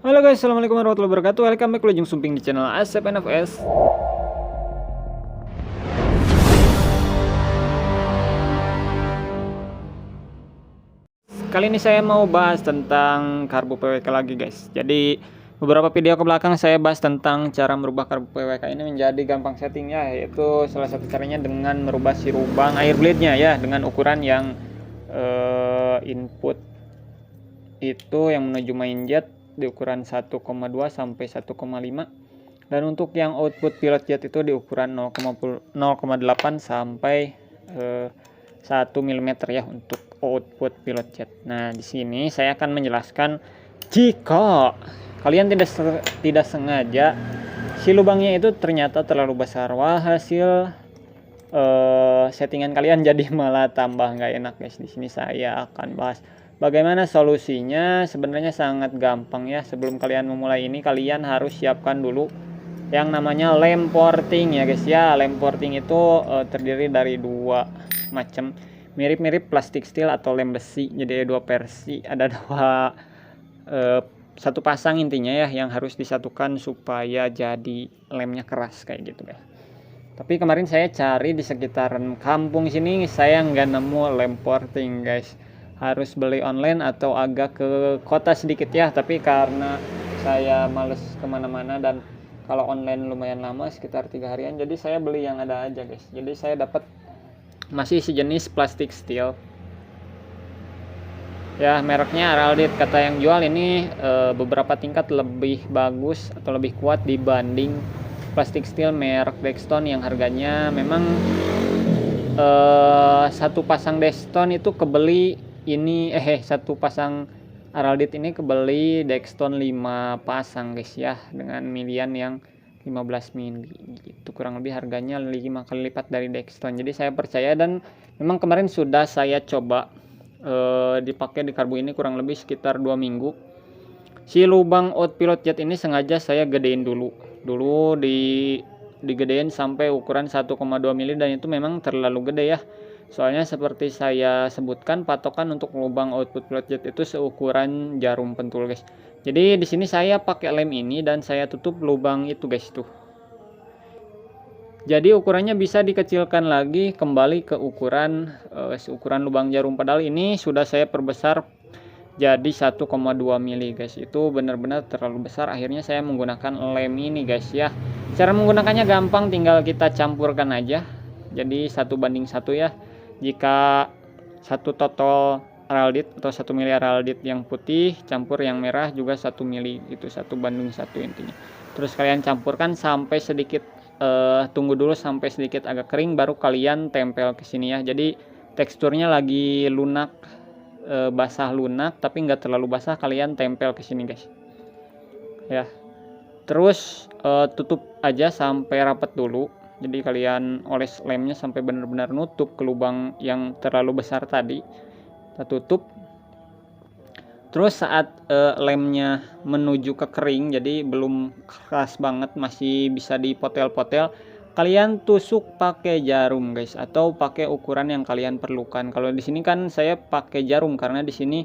Halo guys, assalamualaikum warahmatullahi wabarakatuh. Welcome back to Lejung Sumping di channel Asep NFS. Kali ini saya mau bahas tentang karbu PWK lagi guys. Jadi beberapa video ke belakang saya bahas tentang cara merubah karbu PWK ini menjadi gampang settingnya, yaitu salah satu caranya dengan merubah si lubang air bleednya ya, dengan ukuran yang input itu yang menuju main jet di ukuran 1,2 sampai 1,5, dan untuk yang output pilot jet itu di ukuran 0,8 sampai 1 mm ya untuk output pilot jet. Nah, di sini saya akan menjelaskan jika kalian tidak sengaja si lubangnya itu ternyata terlalu besar, wah hasil settingan kalian jadi malah tambah nggak enak guys. Di sini saya akan bahas bagaimana solusinya. Sebenarnya sangat gampang ya. Sebelum kalian memulai ini, kalian harus siapkan dulu yang namanya lem porting ya guys ya. Lem porting itu terdiri dari dua macam, mirip-mirip plastik steel atau lem besi. Jadi ada dua versi, ada dua satu pasang intinya ya, yang harus disatukan supaya jadi lemnya keras kayak gitu guys. Tapi kemarin saya cari di sekitaran kampung sini, saya nggak nemu lem porting guys. Harus beli online atau agak ke kota sedikit ya. Tapi karena saya males kemana-mana dan kalau online lumayan lama, sekitar 3 harian, jadi saya beli yang ada aja guys. Jadi saya dapat masih sejenis plastik steel ya, mereknya Araldit. Kata yang jual ini beberapa tingkat lebih bagus atau lebih kuat dibanding plastik steel merek Dexton yang harganya memang satu pasang Dexton itu kebeli ini satu pasang Araldit ini kebeli Dexton 5 pasang guys ya, dengan milian yang 15 mili itu, kurang lebih harganya 5 kali lipat dari Dexton. Jadi saya percaya, dan memang kemarin sudah saya coba dipakai di karbu ini kurang lebih sekitar 2 minggu. Si lubang outpilot jet ini sengaja saya gedein dulu digedein sampai ukuran 1,2 mili, dan itu memang terlalu gede ya. Soalnya seperti saya sebutkan, patokan untuk lubang output pilot jet itu seukuran jarum pentul guys. Jadi di sini saya pakai lem ini dan saya tutup lubang itu guys tuh. Jadi ukurannya bisa dikecilkan lagi kembali ke ukuran seukuran lubang jarum, padahal ini sudah saya perbesar jadi 1,2 mili guys. Itu benar-benar terlalu besar. Akhirnya saya menggunakan lem ini guys ya. Cara menggunakannya gampang, tinggal kita campurkan aja. Jadi 1:1 ya. Jika satu total Araldit atau 1 mili Araldit yang putih, campur yang merah juga 1 mili, itu 1:1 intinya. Terus kalian campurkan sampai sedikit tunggu dulu sampai sedikit agak kering, baru kalian tempel ke sini ya. Jadi teksturnya lagi lunak, basah lunak tapi nggak terlalu basah, kalian tempel ke sini guys ya. Terus tutup aja sampai rapat dulu. Jadi kalian oles lemnya sampai benar-benar nutup ke lubang yang terlalu besar tadi. Kita tutup. Terus saat lemnya menuju ke kering, jadi belum keras banget, masih bisa dipotel-potel, kalian tusuk pakai jarum guys, atau pakai ukuran yang kalian perlukan. Kalau di sini kan saya pakai jarum karena di sini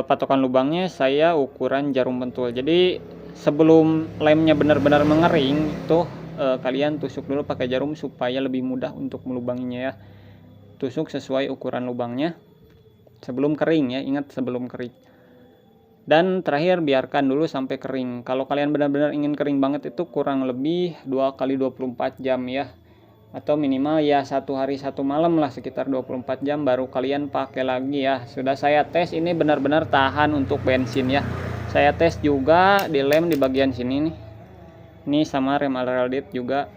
patokan lubangnya saya ukuran jarum pentul. Jadi sebelum lemnya benar-benar mengering tuh kalian tusuk dulu pakai jarum supaya lebih mudah untuk melubanginya ya. Tusuk sesuai ukuran lubangnya sebelum kering ya, ingat sebelum kering. Dan terakhir biarkan dulu sampai kering. Kalau kalian benar-benar ingin kering banget, itu kurang lebih 2 kali 24 jam ya, atau minimal ya 1 hari 1 malam lah, sekitar 24 jam baru kalian pakai lagi ya. Sudah saya tes, ini benar-benar tahan untuk bensin ya. Saya tes juga di lem di bagian sini nih. Ini sama rem Araldit juga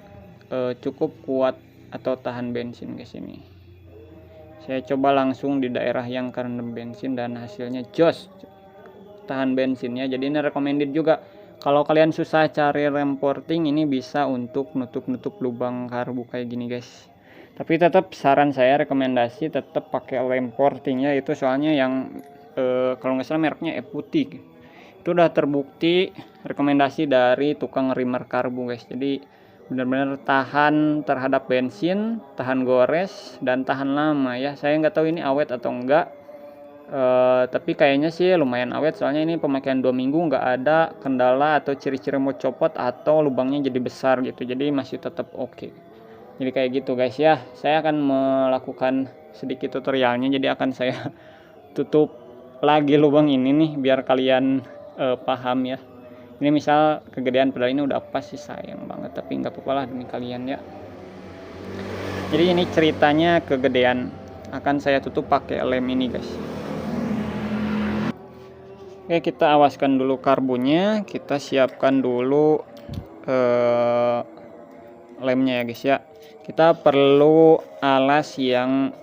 cukup kuat atau tahan bensin ke sini. Saya coba langsung di daerah yang kerendam bensin dan hasilnya jos, tahan bensinnya. Jadi ini recommended juga. Kalau kalian susah cari rem porting, ini bisa untuk nutup-nutup lubang karbu kayak gini guys. Tapi tetap saran saya, rekomendasi tetap pakai lem porting ya. Itu soalnya yang kalau nggak salah mereknya putih. Itu udah terbukti rekomendasi dari tukang reamer karbu guys. Jadi benar-benar tahan terhadap bensin, tahan gores, dan tahan lama ya. Saya nggak tahu ini awet atau enggak. Tapi kayaknya sih lumayan awet, soalnya ini pemakaian 2 minggu nggak ada kendala atau ciri-ciri mau copot atau lubangnya jadi besar gitu, jadi masih tetap oke. Jadi kayak gitu guys ya, saya akan melakukan sedikit tutorialnya, jadi akan saya tutup lagi lubang ini nih biar kalian paham ya. Ini misal kegedean pedal ini udah pas sih, sayang banget, tapi nggak apa-apa lah demi kalian ya. Jadi ini ceritanya kegedean, akan saya tutup pakai lem ini guys. Oke, kita awaskan dulu karbonnya, kita siapkan dulu lemnya ya guys ya. Kita perlu alas yang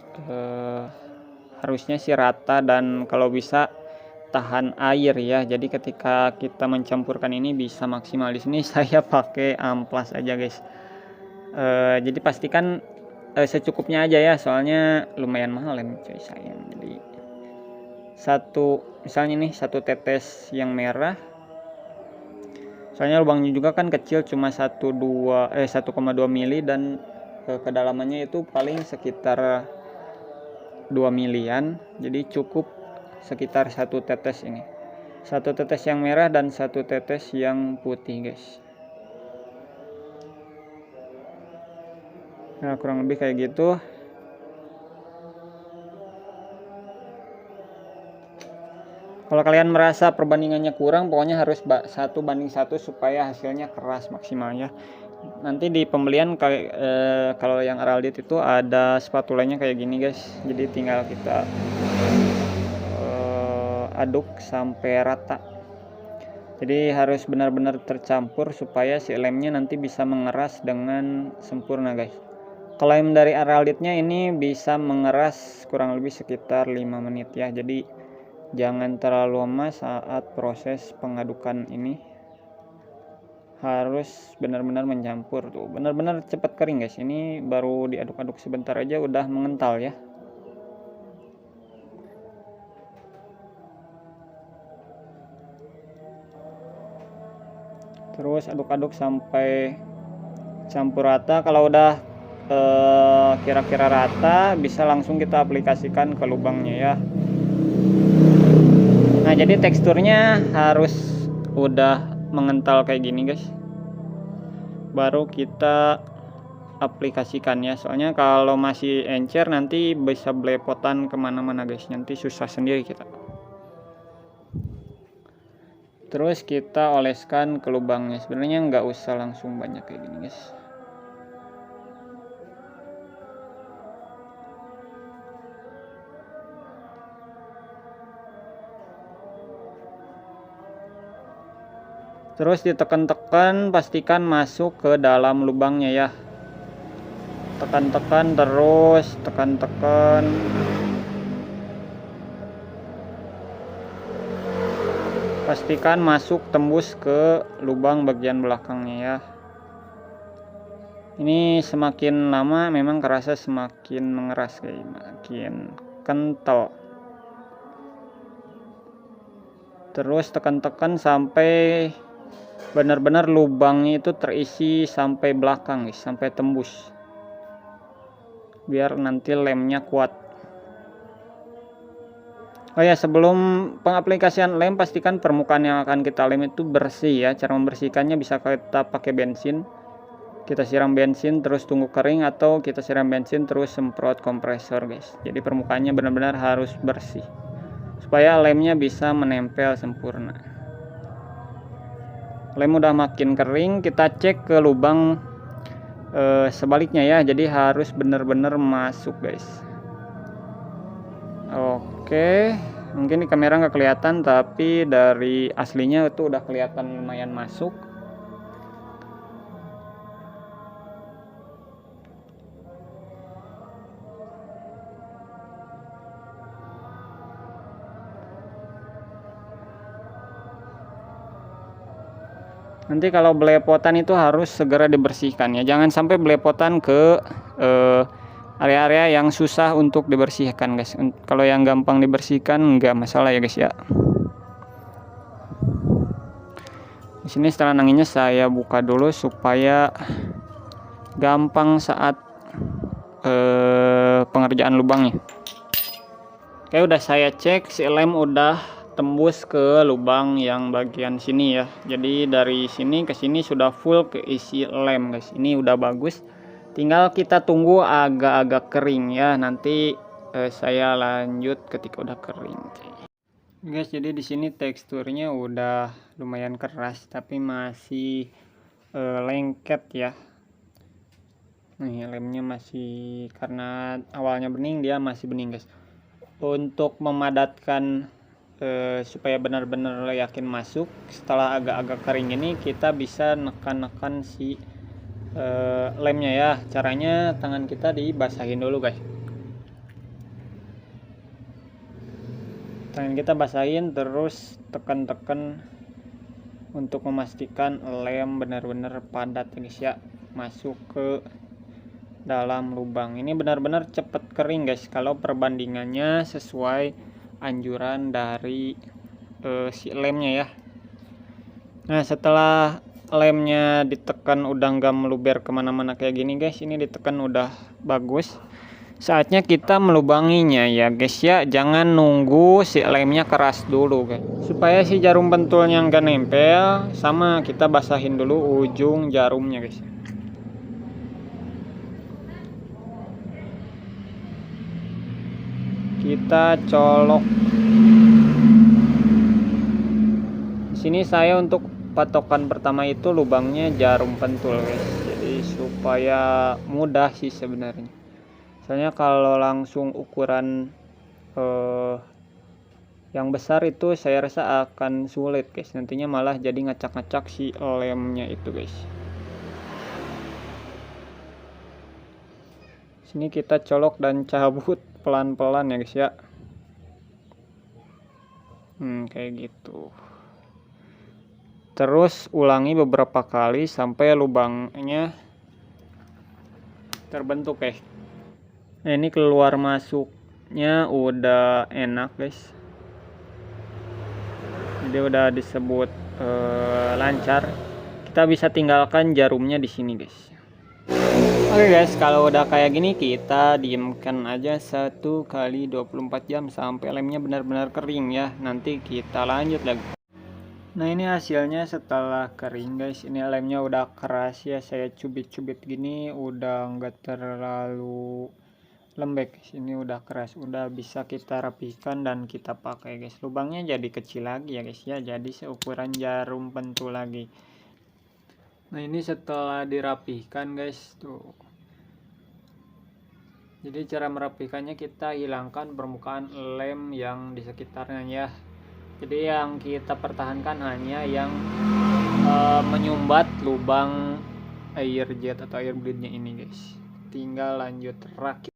harusnya sih rata dan kalau bisa tahan air ya. Jadi ketika kita mencampurkan ini bisa maksimal. Di sini saya pakai amplas aja guys. Jadi pastikan secukupnya aja ya, soalnya lumayan mahal lem coy sayang. Jadi misalnya nih 1 tetes yang merah, soalnya lubangnya juga kan kecil, cuma 1,2 mili dan kedalamannya itu paling sekitar 2 milian, jadi cukup sekitar 1 tetes ini, 1 tetes yang merah dan 1 tetes yang putih guys. Nah kurang lebih kayak gitu. Kalau kalian merasa perbandingannya kurang, pokoknya harus 1:1 supaya hasilnya keras maksimalnya. Nanti di pembelian kalau yang Araldit itu ada spatulanya kayak gini guys. Jadi tinggal kita aduk sampai rata. Jadi harus benar-benar tercampur supaya si lemnya nanti bisa mengeras dengan sempurna guys. Kalau lem dari Aralditnya ini bisa mengeras kurang lebih sekitar 5 menit ya. Jadi jangan terlalu lama saat proses pengadukan ini, harus benar-benar mencampur tuh, benar-benar cepat kering guys. Ini baru diaduk-aduk sebentar aja udah mengental ya. Terus aduk-aduk sampai campur rata. Kalau udah kira-kira rata, bisa langsung kita aplikasikan ke lubangnya ya. Nah jadi teksturnya harus udah mengental kayak gini guys, baru kita aplikasikan ya. Soalnya kalau masih encer nanti bisa belepotan kemana-mana guys, nanti susah sendiri kita. Terus kita oleskan ke lubangnya, sebenarnya nggak usah langsung banyak kayak gini guys. Terus ditekan-tekan, pastikan masuk ke dalam lubangnya ya. Tekan-tekan terus, tekan-tekan. Pastikan masuk tembus ke lubang bagian belakangnya ya. Ini semakin lama memang kerasa semakin mengeras kayak makin kental. Terus tekan-tekan sampai benar-benar lubangnya itu terisi sampai belakang guys, sampai tembus, biar nanti lemnya kuat. Oh ya, sebelum pengaplikasian lem pastikan permukaan yang akan kita lem itu bersih ya. Cara membersihkannya bisa kita pakai bensin, kita siram bensin terus tunggu kering, atau kita siram bensin terus semprot kompresor guys. Jadi permukaannya benar-benar harus bersih supaya lemnya bisa menempel sempurna. Lem udah makin kering, kita cek ke lubang sebaliknya ya. Jadi harus benar-benar masuk guys. Oke, mungkin di kamera nggak kelihatan, tapi dari aslinya itu udah kelihatan lumayan masuk. Nanti kalau belepotan itu harus segera dibersihkan ya. Jangan sampai belepotan ke area-area yang susah untuk dibersihkan guys. Kalau yang gampang dibersihkan nggak masalah ya guys ya. Di sini setelan anginnya saya buka dulu supaya gampang saat pengerjaan lubangnya. Oke, udah saya cek si lem udah tembus ke lubang yang bagian sini ya. Jadi dari sini ke sini sudah full keisi lem guys. Ini udah bagus. Tinggal kita tunggu agak-agak kering ya. Nanti saya lanjut ketika udah kering. Guys, jadi di sini teksturnya udah lumayan keras tapi masih lengket ya. Nih lemnya masih, karena awalnya bening dia masih bening guys. Untuk memadatkan supaya benar-benar yakin masuk, setelah agak-agak kering ini kita bisa nekan-nekan si lemnya ya. Caranya tangan kita dibasahin dulu guys. Tangan kita basahin terus tekan-tekan untuk memastikan lem benar-benar padat guys ya, masuk ke dalam lubang. Ini benar-benar cepet kering guys kalau perbandingannya sesuai anjuran dari si lemnya ya. Nah, setelah lemnya ditekan udah nggak meluber kemana-mana kayak gini guys, ini ditekan udah bagus, saatnya kita melubanginya ya guys ya. Jangan nunggu si lemnya keras dulu guys, supaya si jarum pentulnya nggak nempel, sama kita basahin dulu ujung jarumnya guys. Kita colok. Di sini saya untuk patokan pertama itu lubangnya jarum pentul guys. Jadi supaya mudah sih sebenarnya. Soalnya kalau langsung ukuran yang besar itu saya rasa akan sulit guys. Nantinya malah jadi ngacak-ngacak si lemnya itu guys. Sini kita colok dan cabut pelan-pelan ya guys ya. Kayak gitu. Terus ulangi beberapa kali sampai lubangnya terbentuk guys. Nah, ini keluar masuknya udah enak guys. Jadi udah disebut lancar. Kita bisa tinggalkan jarumnya di sini guys. Oke guys, kalau udah kayak gini kita diamkan aja 1 kali 24 jam sampai lemnya benar-benar kering ya. Nanti kita lanjut lagi. Nah, ini hasilnya setelah kering guys. Ini lemnya udah keras ya, saya cubit-cubit gini udah nggak terlalu lembek. Ini udah keras, udah bisa kita rapikan dan kita pakai guys. Lubangnya jadi kecil lagi ya guys ya, jadi seukuran jarum pentul lagi. Nah, ini setelah dirapihkan guys tuh. Jadi cara merapikannya kita hilangkan permukaan lem yang di sekitarnya ya. Jadi yang kita pertahankan hanya yang menyumbat lubang air jet atau air bleednya ini guys. Tinggal lanjut rakit.